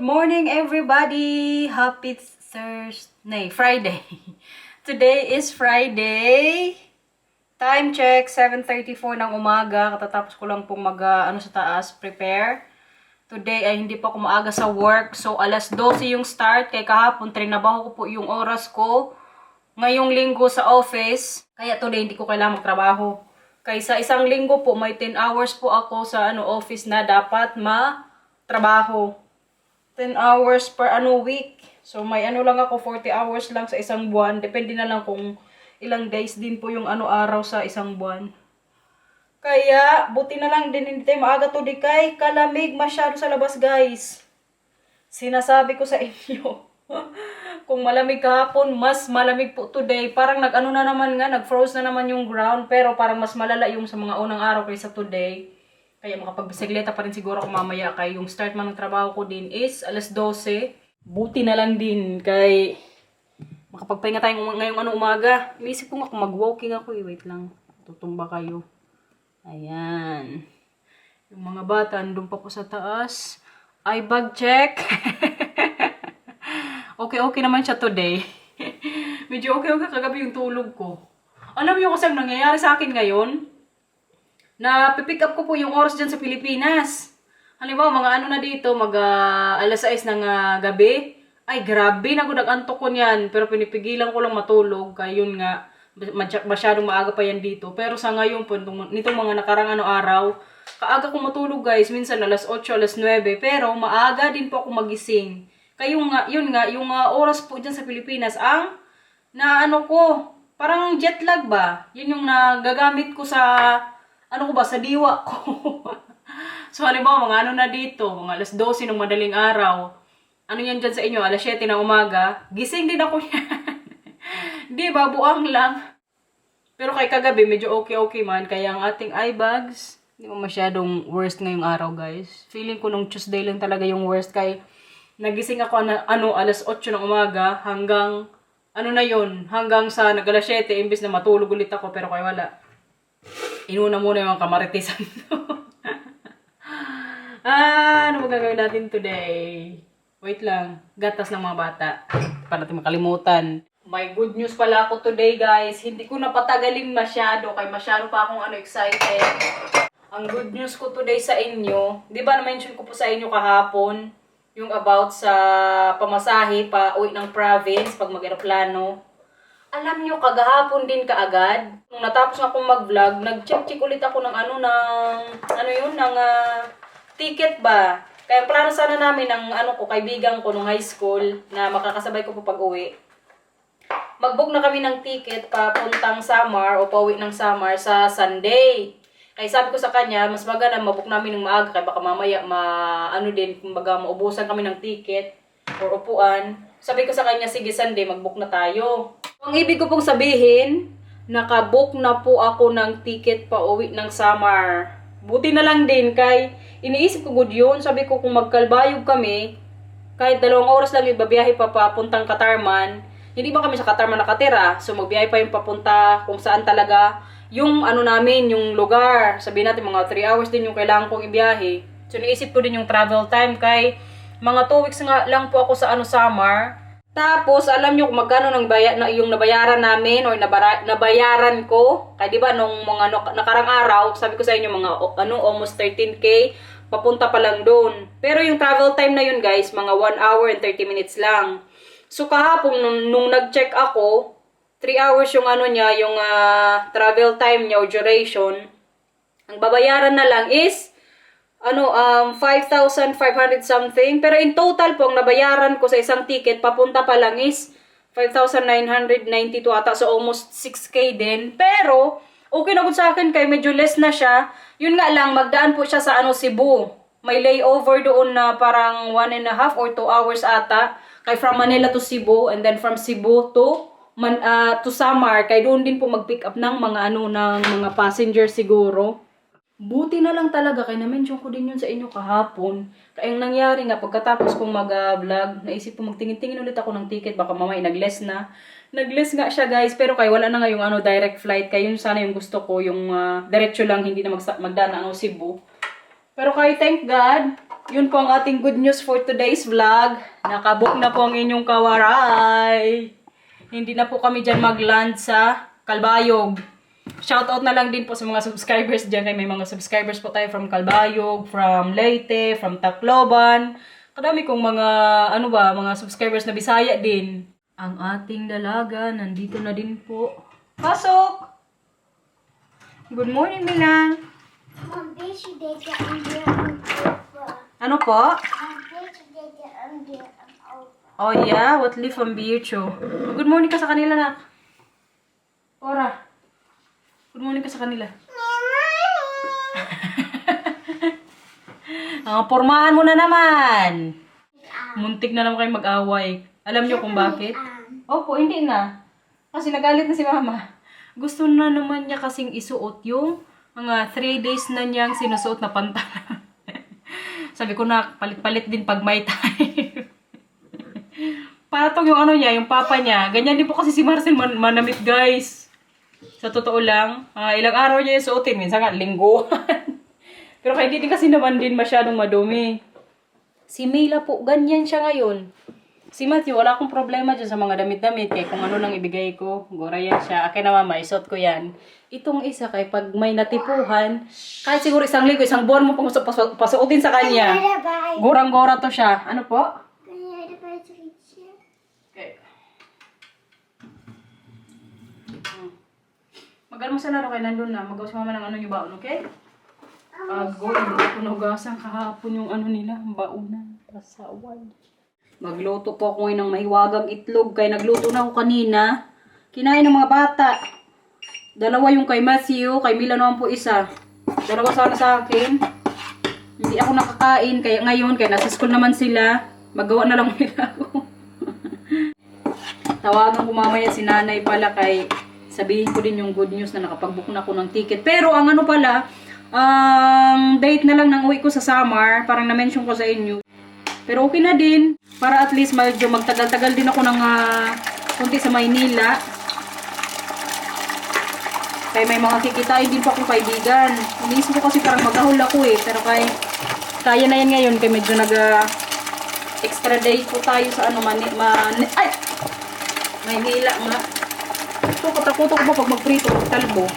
morning everybody! Happy Thursday, Friday. Today is Friday. Time check, 7:34 ng umaga. Katatapos ko lang pong sa taas, prepare. Today ay hindi pa ako maaga sa work. So, alas 12 yung start. Kaya kahapon, trinabaho ko po yung oras ko. Ngayong linggo sa office. Kaya today, hindi ko kailangan magtrabaho. Kaya sa isang linggo po, may 10 hours po ako sa office na dapat trabaho. 10 hours per week. So may lang ako, 40 hours lang sa isang buwan. Depende na lang kung ilang days din po yung araw sa isang buwan. Kaya buti na lang din hindi tayo maaga to di kay kalamig masyado sa labas, guys. Sinasabi ko sa inyo. Kung malamig kahapon, mas malamig po today. Parang nag-froze na naman yung ground, pero parang mas malala yung sa mga unang araw kaysa today. Kaya makapagbisikleta pa rin siguro ako mamaya, kay yung start man ng trabaho ko din is alas 12. Buti na lang din kay makapagpahinga tayo ngayong umaga. Inisip ko nga kung mag-walking ako eh. Wait lang, tutumba kayo. Ayan. Yung mga bata andun pa po sa taas. Eye bag check. Okay naman siya today. Medyo okay kagabi yung tulog ko. Alam niyo kasi ang nangyayari sa akin ngayon? Na pipick up ko po yung oras dyan sa Pilipinas. Halimbawa, mga na dito, alas 6 ng gabi. Ay, grabe na nag-antok ko niyan. Pero pinipigilan ko lang matulog. Kaya yun nga, masyadong maaga pa yan dito. Pero sa ngayon po, nitong mga nakarang araw, kaaga ko matulog, guys. Minsan alas 8, alas 9. Pero maaga din po ako magising. Kaya yung oras po dyan sa Pilipinas, ang ko, parang jet lag ba? Yun yung nagagamit ko sa sa diwa ko. So, halimbawa, mga na dito, mga alas 12 ng madaling araw. Ano yan dyan sa inyo? Alas 7 ng umaga. Gising din ako yan. Di ba? Buang lang. Pero kay kagabi, medyo okay man. Kaya ang ating eye bags, hindi mo masyadong worst ngayong araw, guys. Feeling ko nung Tuesday lang talaga yung worst. Kaya nagising ako alas 8 ng umaga hanggang, hanggang sa nag-alas 7, imbis na matulog ulit ako. Pero kaya wala. Inuna muna yung kamaritisan. Ano magagawin natin today? Wait lang. Gatas ng mga bata. Para natin makalimutan. May good news pala ako today, guys. Hindi ko napatagaling masyado. Kaya masyado pa akong excited. Ang good news ko today sa inyo. Di ba na-mention ko po sa inyo kahapon? Yung about sa pamasahe pa uwi ng province pag mag-aeroplano. Alam nyo, kagahapon din kaagad. Nung natapos akong mag-vlog, nag-check ulit ako ng ticket ba? Kaya plano sana namin ng kaibigan ko nung high school na makakasabay ko po pag-uwi. Mag-book na kami ng ticket papuntang Samar o pauwi ng Samar sa Sunday. Kaya sabi ko sa kanya, mas maganda mabook namin ng maaga kaya baka mamaya kumbaga maubusan kami ng ticket or upuan. Sabi ko sa kanya, sige Sunday, mag-book na tayo. Ang ibig ko pong sabihin, nakabook na po ako ng ticket pa uwi ng Samar. Buti na lang din kay iniisip ko good yun. Sabi ko kung magkalbayog kami, kahit 2 oras lang yung babiyahe pa papuntang Katarman. Hindi ba kami sa Katarman nakatira? So magbiyahe pa yung papunta kung saan talaga yung yung lugar. Sabihin natin mga 3 hours din yung kailangan kong ibiyahe. So iniisip ko din yung travel time kay mga 2 weeks nga lang po ako sa Samar. Tapos, alam nyo kung magkano yung nabayaran namin or nabayaran ko. Kaya diba, nung mga nakarang araw, sabi ko sa inyo, mga almost 13K, papunta pa lang doon. Pero yung travel time na yun, guys, mga 1 hour and 30 minutes lang. So, kahapon, nung nag-check ako, 3 hours yung yung travel time niya or duration. Ang babayaran na lang is 5,500 something. Pero in total po, ang nabayaran ko sa isang ticket, papunta pa lang is 5,992 ata. So, almost 6K din. Pero, okay na po sa akin kaya medyo less na siya. Yun nga lang, magdaan po siya sa Cebu. May layover doon na parang 1.5 or 2 hours ata. Kaya from Manila to Cebu, and then from Cebu to Samar. Kaya doon din po mag-pick up ng mga ng mga passenger siguro. Buti na lang talaga, kaya na-mention ko din yun sa inyo kahapon. Kaya ang nangyari nga, pagkatapos kong mag-vlog, naisip ko magtingin-tingin ulit ako ng ticket, baka mamaya nag-less na. Nag-less nga siya, guys, pero kaya wala na nga yung direct flight, kaya yun sana yung gusto ko, yung diretso lang, hindi na magdaan ng Cebu. Pero kaya thank God, Yun po ang ating good news for today's vlog. Nakabook na po ang inyong kawaray. Hindi na po kami dyan mag-land sa Calbayog. Shoutout na lang din po sa mga subscribers dyan. May mga subscribers po tayo from Calbayog, from Leyte, from Tacloban. Kadami kong mga, mga subscribers na Bisaya din. Ang ating dalaga, nandito na din po. Pasok! Good morning, Milan. Ano po? Oh yeah, what live from Bircho. Good morning ka sa kanila, nak. Ora. Good morning ka sa kanila. Pormahan mo na naman. Muntik na naman kayo mag-away. Alam niyo kung bakit? Opo, hindi na. Kasi nagalit na si mama. Gusto na naman niya kasing isuot yung mga 3 days na niyang sinusuot na pantalon. Sabi ko na, palit-palit din pag may time. Patong yung yung papa niya. Ganyan din po kasi si Marcel manamit, guys. Sa totoo lang, ilang araw niya yung suotin. Minsan nga, lingguhan. Pero kahit din kasi naman din masyadong madumi. Si Mila po, ganyan siya ngayon. Si Matthew, wala akong problema dyan sa mga damit-damit. Kaya kung ano lang ibigay ko, gora yan siya. Akin na mama, isot ko yan. Itong isa, kay pag may natipuhan, kahit siguro isang linggo, isang buwan mo pang pasuotin sa kanya. Gorang-gora to siya. Ano po? Okay. Mag-almo sa laro kayo, nandun na. Magawa si mama ng yung baon, okay? Hindi ko naugasan kahapon yung nila, baunan, pasawan. Magluto po ako ngayon ng mahiwagang itlog. Kaya nagluto na ako kanina. Kinain ng mga bata. 2 yung kay Matthew. Kay Mila naman po isa. 2 sana sa akin. Hindi ako nakakain. Kaya ngayon, kaya nasa school naman sila. Magawa na lang nila ako. Tawagan ko mamaya si nanay pala kay sabihin ko din yung good news na nakapag-book na ako ng ticket. Pero ang date na lang ng uwi ko sa Samar. Parang na-mention ko sa inyo. Pero okay na din. Para at least medyo magtagal-tagal din ako ng kunti sa Maynila. Kaya may mga kikitain din po akong kaibigan. Iniisip ko kasi parang maghahol ako eh. Pero kaya na yan ngayon. Kaya medyo extra day po tayo sa Maynila nga. Ito, katakuto ko pa pag magprito. Talbo.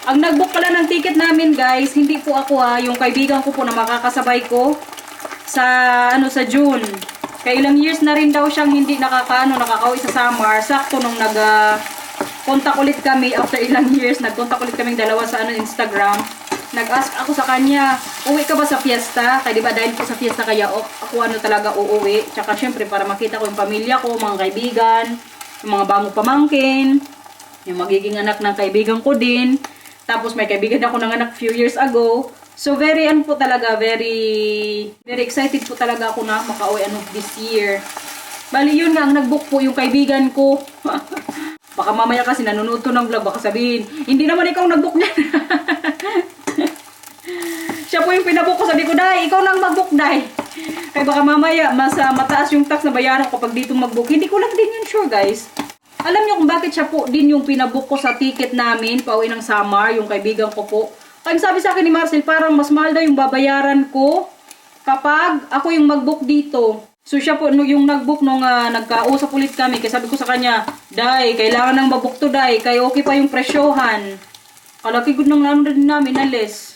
Ang nag-book pala ng ticket namin, guys, hindi po ako yung kaibigan ko po na makakasabay ko sa sa June. Kaya ilang years na rin daw siyang hindi nakakauwi sa Samar. Sakto nung contact ulit kami after ilang years, nag-contact ulit kaming dalawa sa Instagram. Nag-ask ako sa kanya, uwi ka ba sa fiesta? Kaya diba dahil po sa fiesta kaya ako talaga uuwi. Tsaka syempre para makita ko yung pamilya ko, mga kaibigan, yung mga bagong pamangkin, yung magiging anak ng kaibigan ko din. Tapos may kaibigan ako ng anak few years ago. So very excited po talaga ako na makauwi this year. Bali yun nga, ang nag-book po yung kaibigan ko. Baka mamaya kasi nanonood to ng vlog, baka sabihin, hindi naman ikaw nag-book niyan. Siya po yung pinabook ko, sabi ko, Day, ikaw nang mag-book, Day. Kaya baka mamaya, mataas yung tax na bayaran ko kapag dito mag-book. Hindi ko lang din yun sure, guys. Alam niyo kung bakit siya po din yung pinabook ko sa ticket namin, pauwi ng Samar, yung kaibigan ko po. Kaya sabi sa akin ni Marcel, parang mas mahal daw yung babayaran ko kapag ako yung mag-book dito. So siya po yung nag-book nung nagkausap ulit kami. Kaya sabi ko sa kanya, Day, kailangan nang mag-book to, Day. Kaya okay pa yung presyohan. Kalaki good nang lalo din namin, alis.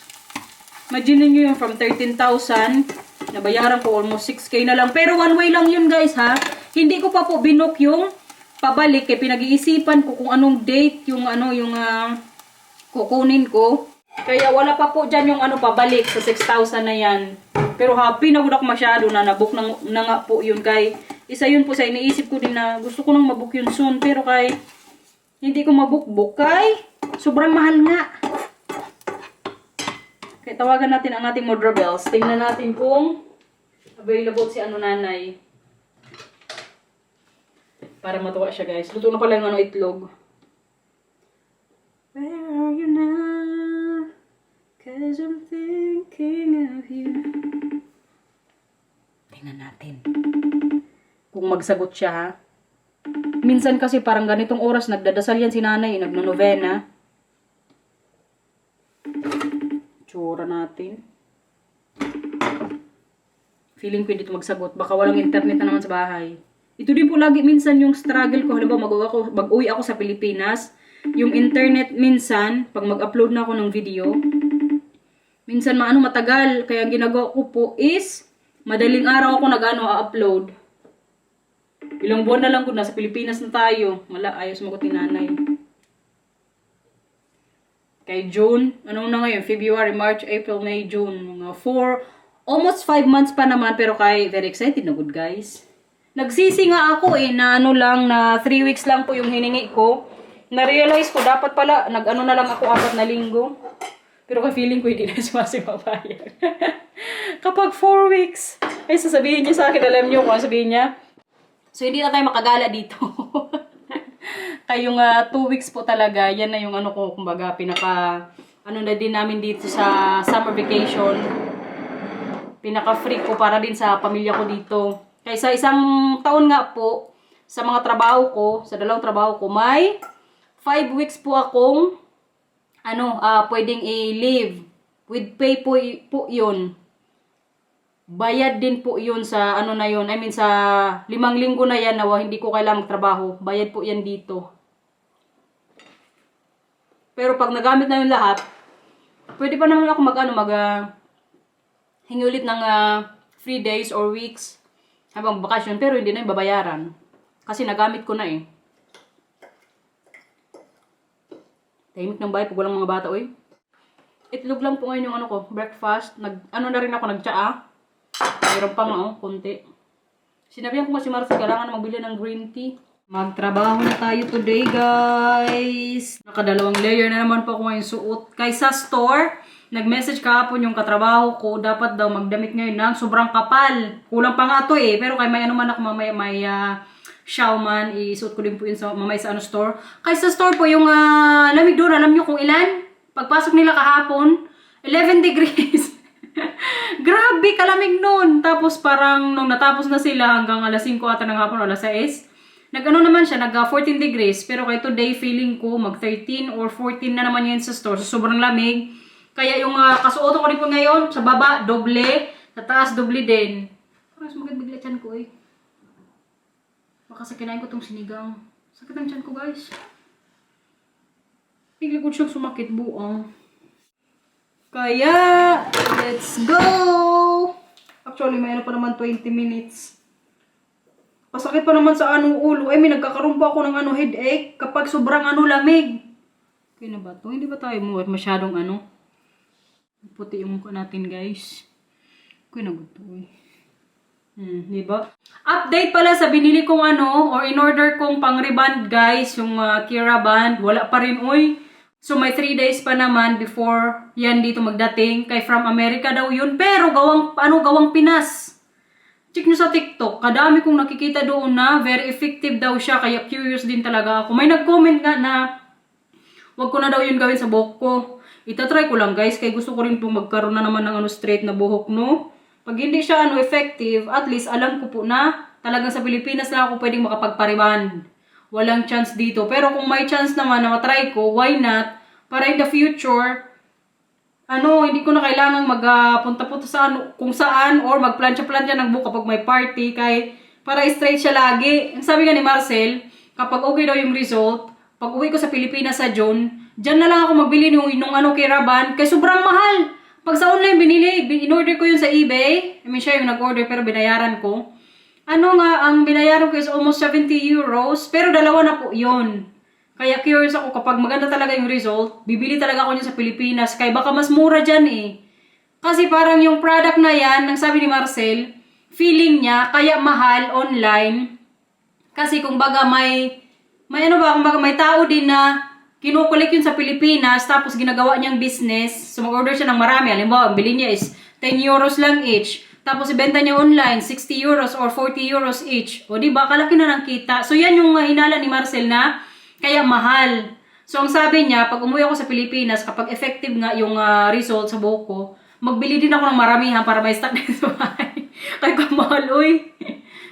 Imagine nyo yung from 13,000, nabayaran ko almost 6K na lang. Pero one way lang yun, guys, ha. Hindi ko pa po binook yung pabalik, kaya pinag-iisipan ko kung anong date yung kukunin ko. Kaya wala pa po dyan yung pabalik sa 6,000 na yan. Pero happy na ako masyado na nabook na nga po yun. Kay isa yun po sa iniisip ko din na gusto ko nang mabook yun soon. Pero kay hindi ko mabook-book kay sobrang mahal nga. Kaya tawagan natin ang ating Modra Bells. Tingnan natin kung available si nanay. Para matuwa siya, guys. Luto na pala yung itlog. Where are you now? 'Cause I'm thinking of you. Tingnan natin. Kung magsagot siya, ha? Minsan kasi parang ganitong oras, nagdadasal yan si nanay, nagnonovena. Tsura natin. Feeling ko dito magsagot. Baka walang internet na naman sa bahay. Ito din po lagi minsan yung struggle ko. Halimbawa, mag-uwi ako sa Pilipinas. Yung internet minsan, pag mag-upload na ako ng video, minsan matagal. Kaya ang ginagawa ko po is, madaling araw ako upload. Ilang buwan na lang kung nasa Pilipinas na tayo. Ayaw sumagot ni nanay. Kay June, anong na ngayon? February, March, April, May, June. Mga 4, almost 5 months pa naman. Pero very excited na good guys. Nagsisi nga ako na na 3 weeks lang po yung hiningi ko. Na-realize ko, dapat pala, na lang ako 4 na linggo. Pero feeling ko hindi na sumasipapayag. Kapag 4 weeks, ay sasabihin niya sa akin, alam niyo kung ano sabihin niya. So hindi na tayo makagala dito. Kaya yung 2 weeks po talaga, yan na yung kumbaga, na din namin dito sa summer vacation. Pinaka-free ko para din sa pamilya ko dito. Kaya sa isang taon nga po, sa mga trabaho ko, sa 2 trabaho ko, may 5 weeks po akong, pwedeng i-leave. With pay po yun. Bayad din po yun sa, na yun, sa 5 linggo na yan na hindi ko kailangang magtrabaho. Bayad po yan dito. Pero pag nagamit na yung lahat, pwede pa naman ako hingi ulit ng 3 days or weeks habang bakasyon, pero hindi na yung babayaran. Kasi nagamit ko na Tahimik ng bahay pag walang mga bata, Itlog lang po ngayon yung breakfast. Na rin ako, nagtsaa. Mayroon pa nga, konti. Sinabihan ko kasi Marcy, kailangan magbili ng green tea. Magtrabaho na tayo today, guys. Nakadalawang layer na naman po ako ngayon suot. Kaysa store, nag-message kahapon yung katrabaho ko, dapat daw magdamit ngayon ng sobrang kapal. Kulang pa nga to pero kay may man ako mamaya, may Shawman, isuot ko din po yun sa mamaya sa store. Kaysa store po yung lamig doon, alam nyo kung ilan? Pagpasok nila kahapon, 11 degrees. Grabe, kalamig nun. Tapos parang nung natapos na sila hanggang alas 5 ata ng hapon, alas 6, naman siya, nag 14 degrees. Pero kay today, feeling ko, mag 13 or 14 na naman yan sa store. So, sobrang lamig. Kaya yung kasuoto ko rin po ngayon, sa baba, doble. Sa taas, doble din. Parang sumagat bigla tiyan ko Baka sa kinain ko tong sinigang. Sakit ang tiyan ko, guys. Bigla ko siyang sumakit buong. Kaya, let's go! Actually, may pa naman 20 minutes. Pasakit pa naman sa ulo. May nagkakaroon pa ako ng headache kapag sobrang lamig. Okay na ba to? Hindi ba tayo masyadong puti yung mukha natin, guys. Okay na ba to diba? Update pala sa binili kong or in-order kong pang-reband, guys. Yung Kira band. Wala pa rin, So, may 3 days pa naman before yan dito magdating. Kay from America daw yun. Pero gawang Pinas. Check nyo sa TikTok. Kadami kong nakikita doon na very effective daw siya. Kaya curious din talaga ako. May nag-comment nga na wag ko na daw yun gawin sa buhok ko. Itatry ko lang, guys. Kaya gusto ko rin pong magkaroon na naman ng straight na buhok, no? Pag hindi siya effective, at least alam ko po na talagang sa Pilipinas lang ako pwedeng makapagpariban. Walang chance dito. Pero kung may chance naman na matry ko, why not? Para in the future, hindi ko na kailangang magpunta-punta sa kung saan or magplansya-plansya ng buhok kapag may party. Para straight siya lagi. Sabi nga ni Marcel, kapag okay daw yung result, pag uwi ko sa Pilipinas sa June, dyan na lang ako magbili nung Kira band. Kaya sobrang mahal. Pag sa online in-order ko yun sa eBay. Siya yung nag-order pero binayaran ko. Ang binayaran ko is almost 70 euros. Pero 2 na po yun. Kaya curious ako kapag maganda talaga yung result, bibili talaga ako niya sa Pilipinas. Kaya baka mas mura dyan Kasi parang yung product na yan, nang sabi ni Marcel, feeling niya, kaya mahal online. Kasi kung baga may tao din na kinukulik yun sa Pilipinas, tapos ginagawa niyang business. So, mag-order siya ng marami. Halimbawa, ang bili niya is 10 euros lang each. Tapos, ibenta niya online, 60 euros or 40 euros each. O, diba? Kalaki na ng kita. So, yan yung hinala ni Marcel na kaya mahal. So, ang sabi niya, pag umuwi ako sa Pilipinas, kapag effective nga yung result sa buhok ko, magbili din ako ng maramihan para may stock din sa bahay. Kaya kamahal,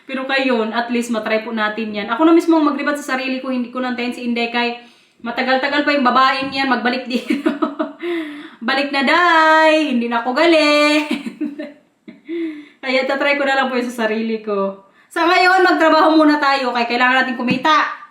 Pero kayon, at least matry po natin yan. Ako na mismo maglibat sa sarili ko, hindi ko nantayin si Inday kay matagal-tagal pa yung babaeng yan, magbalik dito. Balik na, day! Hindi na ako galit. Kaya tatry ko na lang po yung sa sarili ko. Sa ngayon, magtrabaho muna tayo. Kaya kailangan natin kumita.